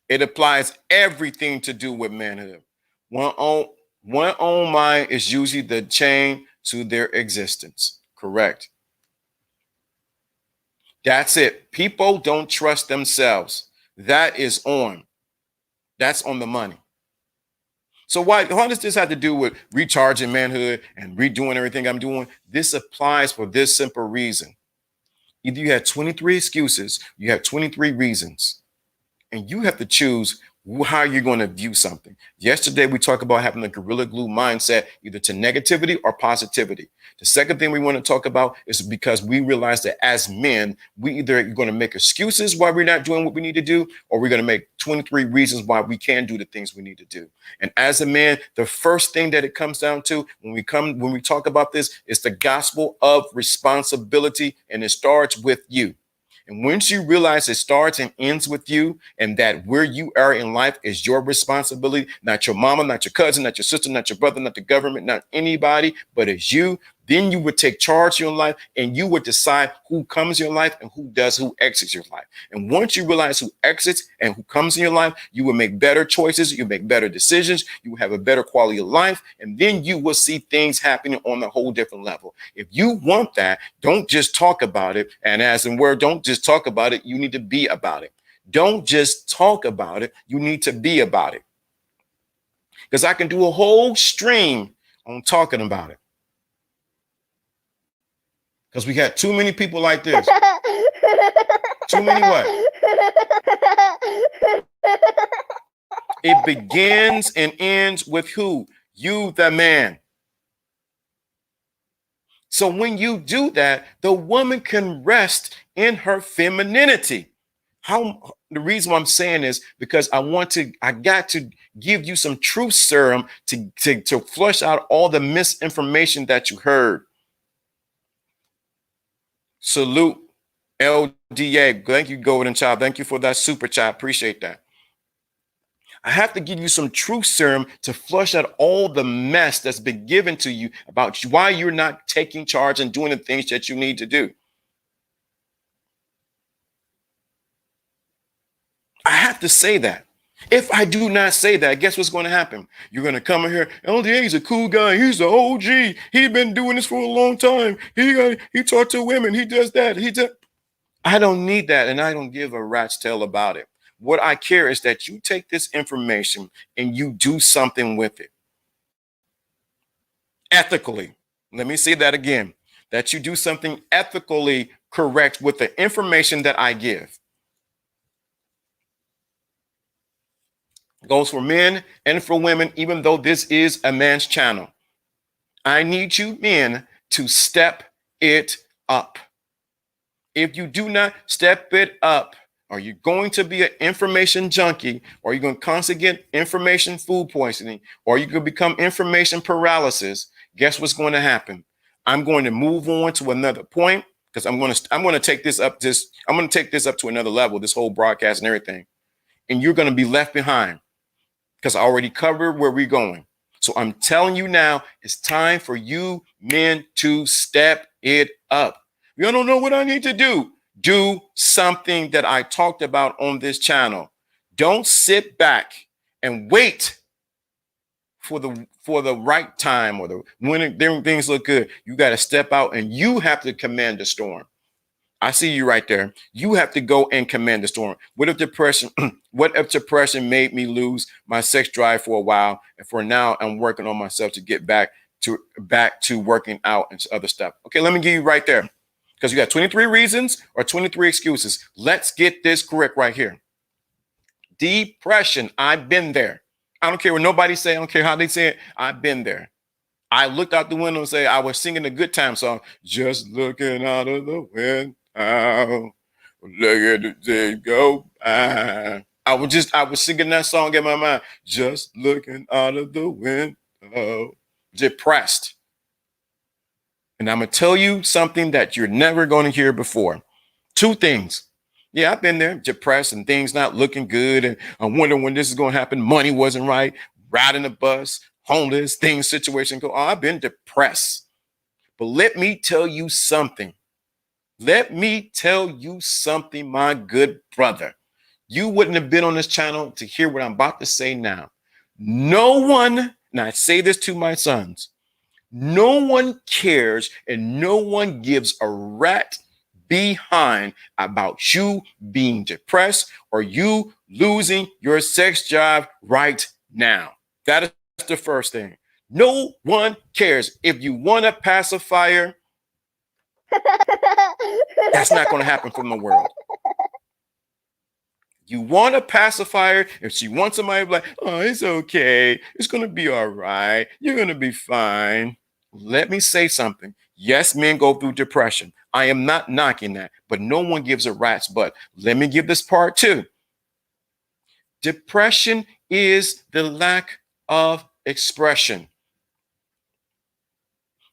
Speaker 1: It applies everything to do with manhood. One own mind is usually the chain to their existence. Correct. That's it. People don't trust themselves. That's on the money. So how does this have to do with recharging manhood and redoing everything I'm doing? This applies for this simple reason. Either you have 23 excuses, you have 23 reasons. And you have to choose how you're going to view something. Yesterday, we talked about having a gorilla glue mindset, either to negativity or positivity. The second thing we want to talk about is because we realize that as men, we either are going to make excuses why we're not doing what we need to do, or we're going to make 23 reasons why we can do the things we need to do. And as a man, the first thing that it comes down to when we talk about this is the gospel of responsibility, and it starts with you. And once you realize it starts and ends with you, and that where you are in life is your responsibility, not your mama, not your cousin, not your sister, not your brother, not the government, not anybody, but it's you, then you would take charge of your life and you would decide who comes in your life and who exits your life. And once you realize who exits and who comes in your life, you will make better choices. You make better decisions. You will have a better quality of life. And then you will see things happening on a whole different level. If you want that, don't just talk about it. And as in word, don't just talk about it. You need to be about it. Don't just talk about it. You need to be about it. Because I can do a whole stream on talking about it. Because we got too many people like this. Too many what? It begins and ends with who? You, the man. So when you do that, the woman can rest in her femininity. The reason why I'm saying is because I got to give you some truth serum to flush out all the misinformation that you heard. Salute LDA. Thank you, Golden Child. Thank you for that super chat. Appreciate that. I have to give you some truth serum to flush out all the mess that's been given to you about why you're not taking charge and doing the things that you need to do. I have to say that. If I do not say that, guess what's going to happen? You're going to come in here. LDA is a cool guy. He's the OG. He's been doing this for a long time. He talked to women. He does that. I don't need that, and I don't give a rat's tail about it. What I care is that you take this information and you do something with it ethically. Let me say that again, that you do something ethically correct with the information that I give. Goes for men and for women, even though this is a man's channel. I need you men to step it up. If you do not step it up, are you going to be an information junkie? Or are you going to constantly get information food poisoning? Or you could become information paralysis? Guess what's going to happen? I'm going to move on to another point because I'm going to take this up to another level, this whole broadcast and everything. And you're going to be left behind because I already covered where we're going. So I'm telling you now, it's time for you men to step it up. You don't know what I need to do. Do something that I talked about on this channel. Don't sit back and wait for the right time or when things look good. You got to step out and you have to command the storm. I see you right there. You have to go and command the storm. What if depression made me lose my sex drive for a while, and for now I'm working on myself to get back to working out and other stuff. Okay, let me give you right there. Because you got 23 reasons or 23 excuses. Let's get this correct right here. Depression. I've been there. I don't care what nobody say. I don't care how they say it. I've been there. I looked out the window and say I was singing a good time song. Just looking out of the window. Look at the day go by. I was singing that song in my mind. Just looking out of the window. Depressed. And I'm going to tell you something that you're never going to hear before. Two things. Yeah, I've been there, depressed and things not looking good. And I wonder when this is going to happen. Money wasn't right. Riding the bus, homeless, things, situation go. Oh, I've been depressed. But let me tell you something. Let me tell you something, my good brother. You wouldn't have been on this channel to hear what I'm about to say now. No one, and I say this to my sons, no one cares and no one gives a rat behind about you being depressed or you losing your sex drive right now. That is the first thing. No one cares. If you want a pacifier, that's not going to happen from the world. You want a pacifier, if she wants somebody like, oh, it's okay. It's going to be all right. You're going to be fine. Let me say something. Yes, men go through depression. I am not knocking that, but no one gives a rat's butt. Let me give this part too. Depression is the lack of expression.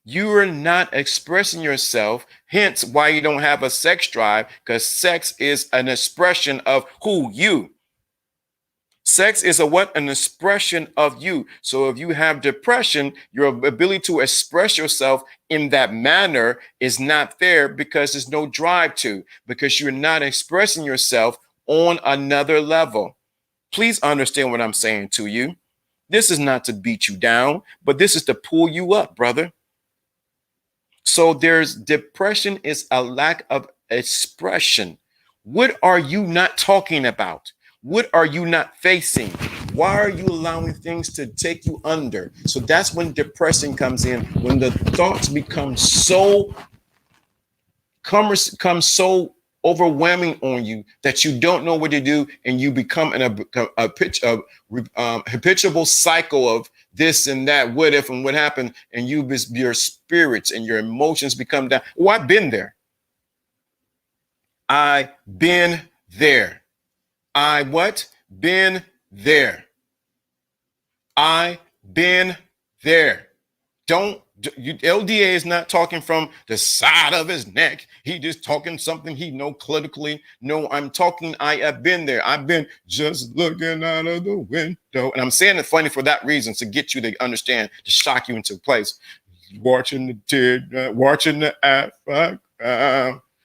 Speaker 1: You are not expressing yourself, hence why you don't have a sex drive, because sex is an expression of who you. Sex is an expression of you. So if you have depression, your ability to express yourself in that manner is not there because there's no drive to, because you're not expressing yourself on another level. Please understand what I'm saying to you. This is not to beat you down, but this is to pull you up, brother. So depression is a lack of expression. What are you not talking about? What are you not facing? Why are you allowing things to take you under? So that's when depression comes in, when the thoughts become so overwhelming on you that you don't know what to do, and you become in a habitual cycle of this and that, what if and what happened, and your spirits and your emotions become down. Oh, I've been there. I've been there. Been there. I've been there. LDA is not talking from the side of his neck. He just talking something he know politically. No, I'm talking, I have been there. I've been just looking out of the window. And I'm saying it funny for that reason, to get you to understand, to shock you into place. Watching the Africa.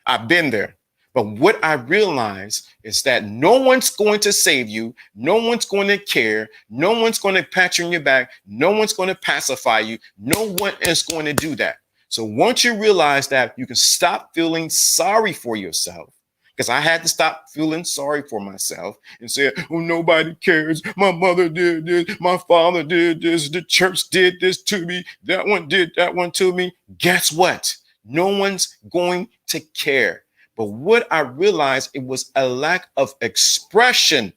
Speaker 1: I've been there. But what I realize is that no one's going to save you. No one's going to care. No one's going to pat you on your back. No one's going to pacify you. No one is going to do that. So once you realize that, you can stop feeling sorry for yourself. because I had to stop feeling sorry for myself and say, oh, nobody cares. My mother did this. My father did this. The church did this to me. That one did that one to me. Guess what? No one's going to care. But what I realized, it was a lack of expression.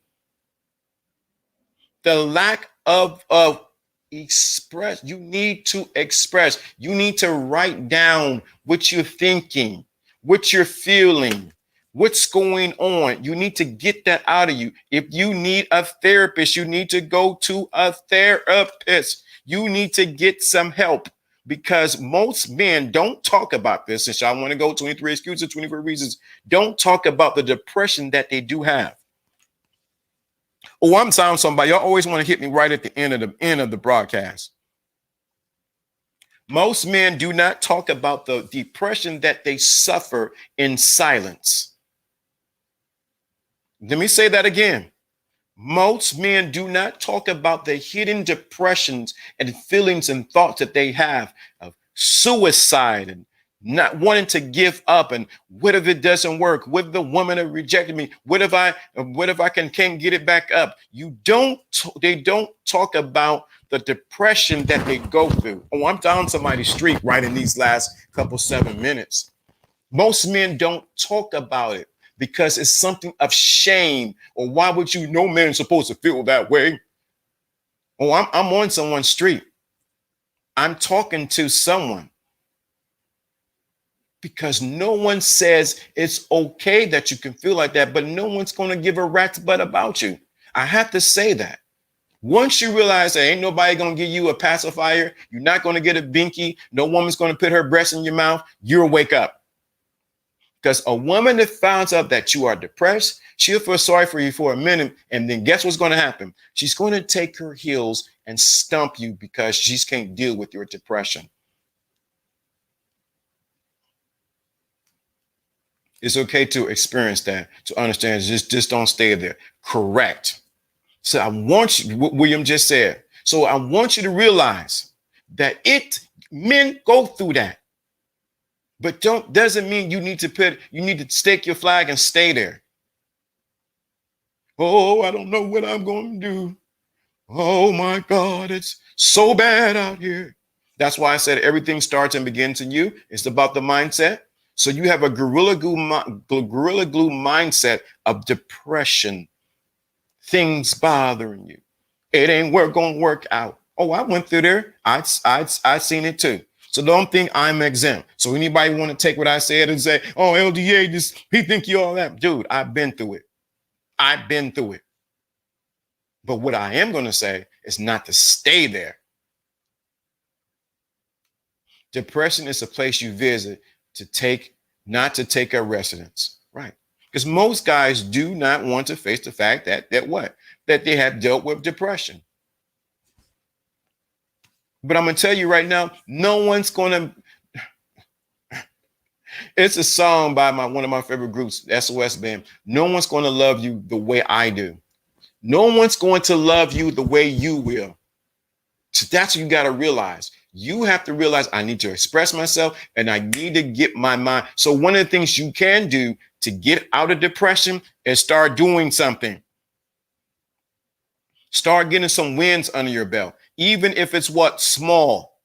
Speaker 1: The lack of express. You need to express. You need to write down what you're thinking, what you're feeling, what's going on. You need to get that out of you. If you need a therapist, you need to go to a therapist. You need to get some help, because most men don't talk about this. And so I want to go 23 excuses, 24 reasons. Don't talk about the depression that they do have. Oh, I'm telling somebody, y'all always want to hit me right at the end of the broadcast. Most men do not talk about the depression that they suffer in silence. Let me say that again. Most men do not talk about the hidden depressions and feelings and thoughts that they have of suicide and not wanting to give up, and what if it doesn't work? What if the woman have rejected me? What if I can't get it back up? They don't talk about the depression that they go through. Oh, I'm down somebody's street right in these last couple 7 minutes. Most men don't talk about it because it's something of shame. Or why would you? No man's supposed to feel that way. Oh, I'm on someone's street. I'm talking to someone. Because no one says it's okay that you can feel like that, but no one's going to give a rat's butt about you. I have to say that. Once you realize that ain't nobody going to give you a pacifier, you're not going to get a binky, no woman's going to put her breast in your mouth, you'll wake up. Because a woman that finds out that you are depressed, she'll feel sorry for you for a minute, and then guess what's going to happen? She's going to take her heels and stump you because she can't deal with your depression. It's okay to experience that, to understand. Just don't stay there. Correct. So I want you, what William just said. So I want you to realize that men go through that, but doesn't mean you need to stake your flag and stay there. Oh, I don't know what I'm going to do. Oh my God, it's so bad out here. That's why I said everything starts and begins in you. It's about the mindset. So you have a gorilla glue mindset of depression, things bothering you. It ain't going to work out. Oh, I went through there. I seen it too. So don't think I'm exempt. So anybody want to take what I said and say, oh, LDA, he think you all that. Dude, I've been through it. I've been through it. But what I am going to say is not to stay there. Depression is a place you visit not to take a residence, right? Because most guys do not want to face the fact that they have dealt with depression. But I'm going to tell you right now, no one's going to. It's a song by one of my favorite groups, SOS Band. No one's going to love you the way I do. No one's going to love you the way you will. So that's what you got to realize. You have to realize I need to express myself and I need to get my mind. So one of the things you can do to get out of depression is start doing something. Start getting some wins under your belt, even if it's small.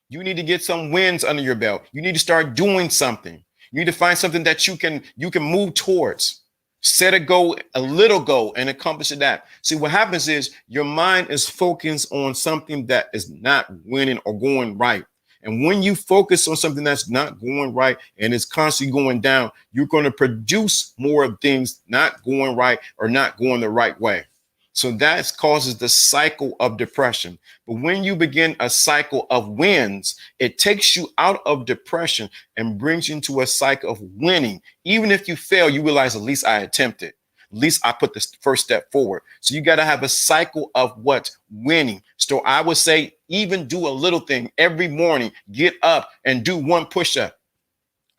Speaker 1: You need to get some wins under your belt. You need to start doing something. You need to find something that you can move towards. Set a little goal and accomplish that. See, what happens is your mind is focused on something that is not winning or going right. And when you focus on something that's not going right and it's constantly going down, you're going to produce more of things not going right or not going the right way. So that causes the cycle of depression. But when you begin a cycle of wins, it takes you out of depression and brings you into a cycle of winning. Even if you fail, you realize at least I attempted. At least I put the first step forward. So you got to have a cycle of winning. So I would say even do a little thing every morning. Get up and do one push-up.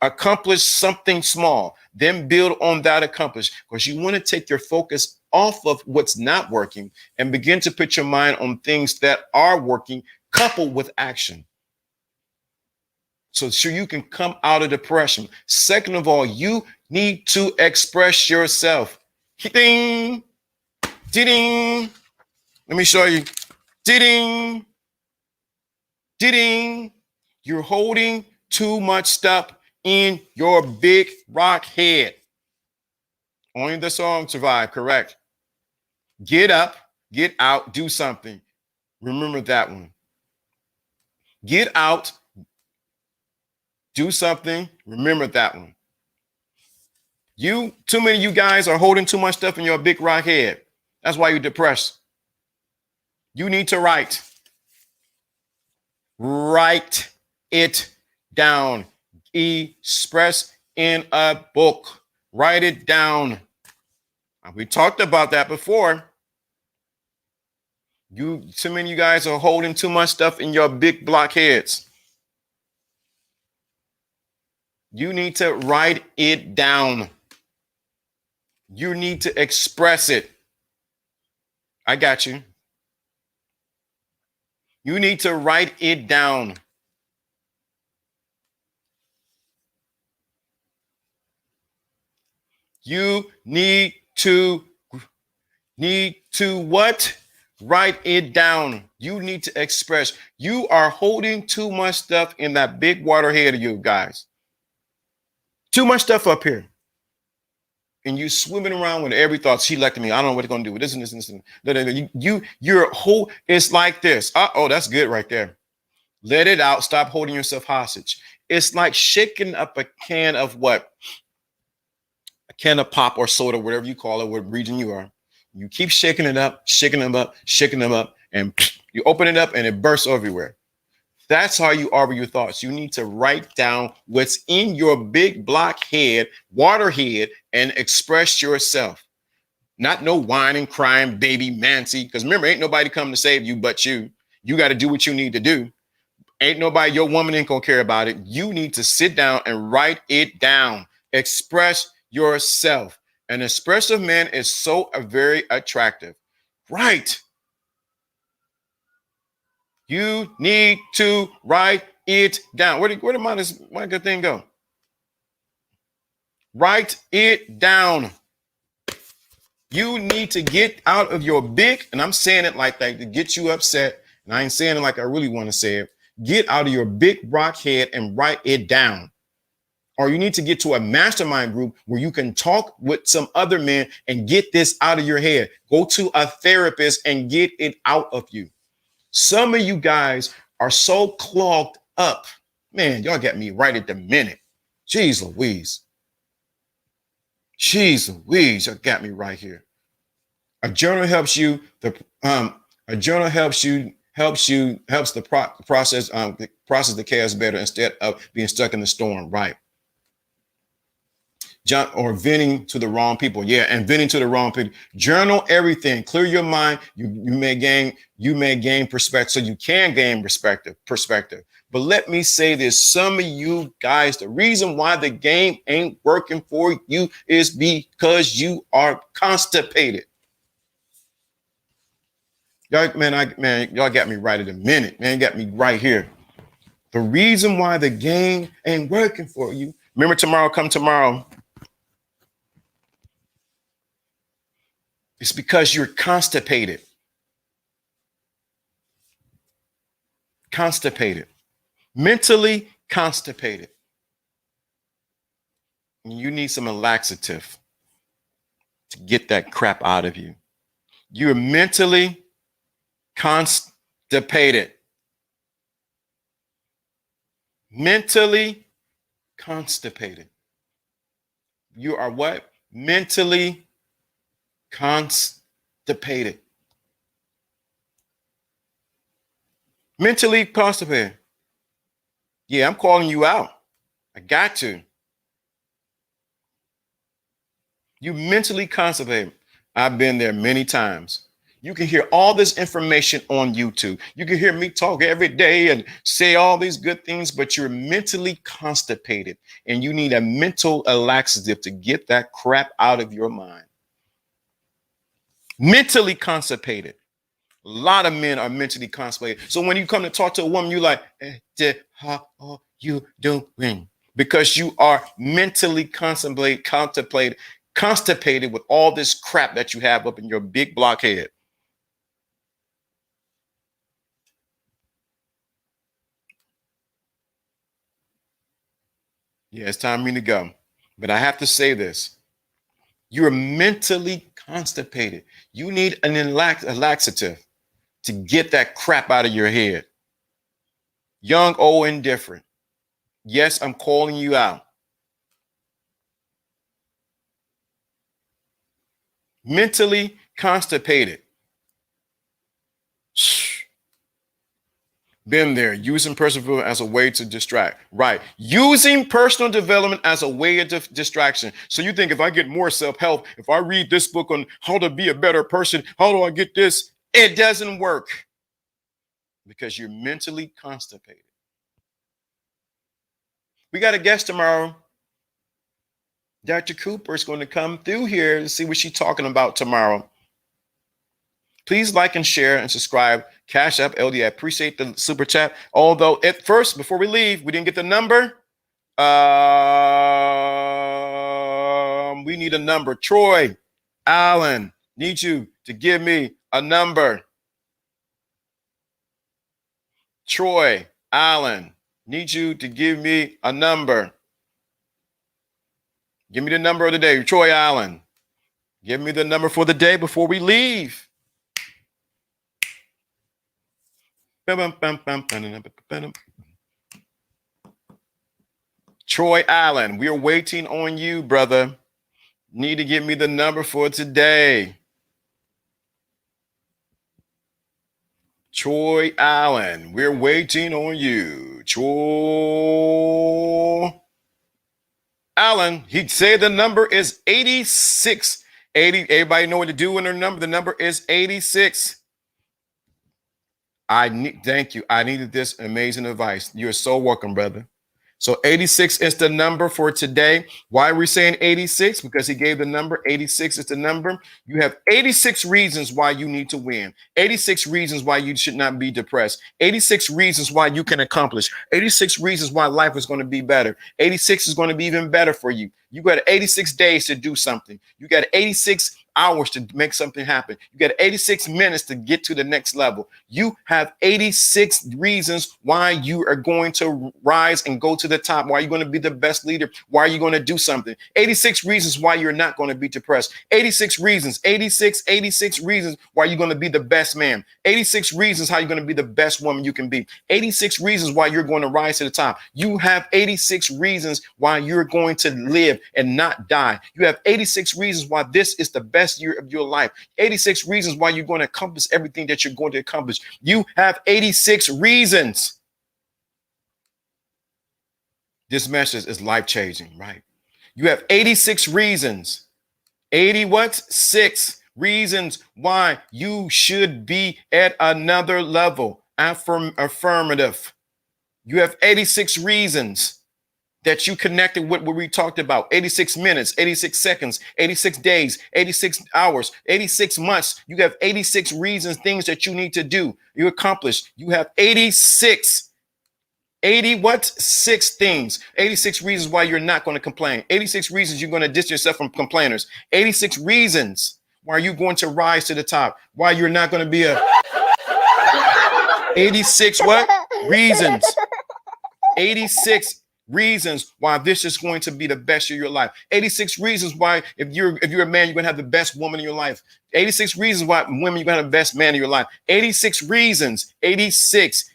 Speaker 1: Accomplish something small, then build on that accomplish, because you want to take your focus off of what's not working and begin to put your mind on things that are working, coupled with action. so you can come out of depression. Second of all, you need to express yourself. Ding, ding. Let me show you. Ding, ding. You're holding too much stuff in your big rock head. Only the song survived, correct? Get up, get out, do something. Remember that one. Get out, do something. Remember that one. Too many of you guys are holding too much stuff in your big rock head. That's why you're depressed. You need to write. Write it down. Express in a book. Write it down. We talked about that before. Too many of you guys are holding too much stuff in your big blockheads. You need to write it down. You need to express it. I got you. You need to write it down. You need to what? Write it down. You need to express. You are holding too much stuff in that big water head of you guys. Too much stuff up here. And you swimming around with every thought. She elected me. I don't know what they're going to do with this and this and this. You're whole. It's like this. Oh, that's good right there. Let it out. Stop holding yourself hostage. It's like shaking up a can of what? A can of pop or soda, whatever you call it, what region you are. You keep shaking it up, shaking them up, shaking them up, and you open it up and it bursts everywhere. That's how you are with your thoughts. You need to write down what's in your big block head, water head, and express yourself. Not no whining, crying, baby Nancy. Because remember, ain't nobody coming to save you but you. You got to do what you need to do. Ain't nobody, your woman ain't going to care about it. You need to sit down and write it down. Express yourself. An expressive man is so very attractive. Right. You need to write it down. Where did my good thing go? Write it down. You need to get out of your big, and I'm saying it like that to get you upset, and I ain't saying it like I really want to say it. Get out of your big rock head and write it down. Or you need to get to a mastermind group where you can talk with some other men and get this out of your head. Go to a therapist and get it out of you. Some of you guys are so clogged up. Man, y'all got me right at the minute. Jeez Louise. Jeez Louise, y'all got me right here. A journal helps you. A journal helps the process the chaos better instead of being stuck in the storm. Right. Or venting to the wrong people. Yeah, and venting to the wrong people. Journal everything. Clear your mind. You may gain perspective, so you can gain perspective. But let me say this: some of you guys, the reason why the game ain't working for you is because you are constipated. Y'all got me right in a minute. Man, you got me right here. The reason why the game ain't working for you. Remember, come tomorrow. It's because you're constipated. Constipated. Mentally constipated. You need some laxative to get that crap out of you. You're mentally constipated. Mentally constipated. You are what? Mentally constipated. Mentally constipated. Yeah, I'm calling you out. I got to. You mentally constipated. I've been there many times. You can hear all this information on YouTube. You can hear me talk every day and say all these good things, but you're mentally constipated and you need a mental laxative to get that crap out of your mind. Mentally constipated. A lot of men are mentally constipated. So when you come to talk to a woman, you're like, how are you doing? Because you are mentally constipated with all this crap that you have up in your big blockhead. Yeah, it's time for me to go. But I have to say this. You're mentally constipated. You need a laxative to get that crap out of your head. Young, old, indifferent. Yes, I'm calling you out. Mentally constipated. Been there, using personal development as a way to distract. Right. Using personal development as a way of distraction. So you think if I get more self-help, if I read this book on how to be a better person, how do I get this? It doesn't work because you're mentally constipated. We got a guest tomorrow. Dr. Cooper is going to come through here to see what she's talking about tomorrow. Please like and share and subscribe. Cash App LD. I appreciate the super chat. Although at first, before we leave, we didn't get the number. We need a number. Troy Allen, need you to give me a number. Troy Allen, need you to give me a number. Give me the number of the day. Troy Allen, give me the number for the day before we leave. Troy Allen, we are waiting on you, brother. Need to give me the number for today. Troy Allen, we're waiting on you. Troy Allen, he said the number is 86. 80. Everybody know what to do in their number. The number is 86. Thank you. I needed this amazing advice. You're so welcome, brother. So 86 is the number for today. Why are we saying 86? Because he gave the number. 86 is the number. You have 86 reasons why you need to win. 86 reasons why you should not be depressed. 86 reasons why you can accomplish. 86 reasons why life is going to be better. 86 is going to be even better for you. You got 86 days to do something. You got 86 hours to make something happen. You got 86 minutes to get to the next level. You have 86 reasons why you are going to rise and go to the top, why you're going to be the best leader, why you're going to do something. 86 reasons why you're not going to be depressed. 86 reasons, 86 reasons why you're going to be the best man. 86 reasons how you're going to be the best woman you can be. 86 reasons why you're going to rise to the top. You have 86 reasons why you're going to live and not die. You have 86 reasons why this is the best year of your life. 86 reasons why you're going to accomplish everything that you're going to accomplish. You have 86 reasons. This message is life-changing, right? You have 86 reasons. 6 reasons why you should be at another level. Affirmative. You have 86 reasons that you connected with what we talked about. 86 minutes, 86 seconds, 86 days, 86 hours, 86 months. You have 86 reasons, things that you need to do. You accomplish. You have 86 things. 86 reasons why you're not going to complain. 86 reasons you're going to distance yourself from complainers. 86 reasons why you're going to rise to the top. Why you're not going to be a 86 what? Reasons. 86 reasons why this is going to be the best of your life. 86 reasons why if you're a man, you're going to have the best woman in your life. 86 reasons why women, you're going to have the best man in your life. 86 reasons. 86.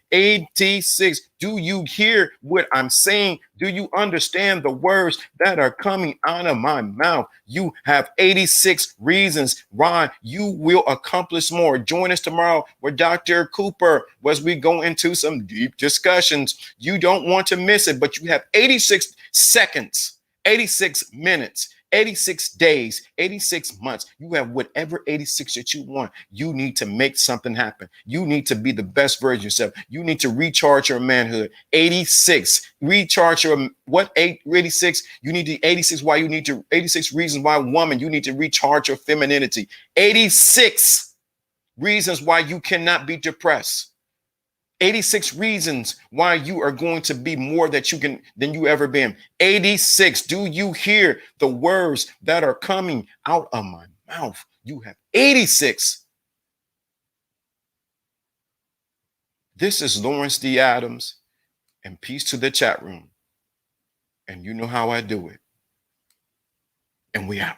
Speaker 1: Do you hear what I'm saying? Do you understand the words that are coming out of my mouth? You have 86 reasons why you will accomplish more. Join us tomorrow with Dr. Cooper as we go into some deep discussions. You don't want to miss it, but you have 86 seconds, 86 minutes, 86 days, 86 months. You have whatever 86 that you want. You need to make something happen. You need to be the best version of yourself. You need to recharge your manhood. 86. Recharge your 86. You need to 86 why you need to 86 reasons why woman you need to recharge your femininity. 86 reasons why you cannot be depressed. 86 reasons why you are going to be more that you can than you ever been. 86. Do you hear the words that are coming out of my mouth? You have 86. This is Lawrence D. Adams, and peace to the chat room. And you know how I do it. And we out.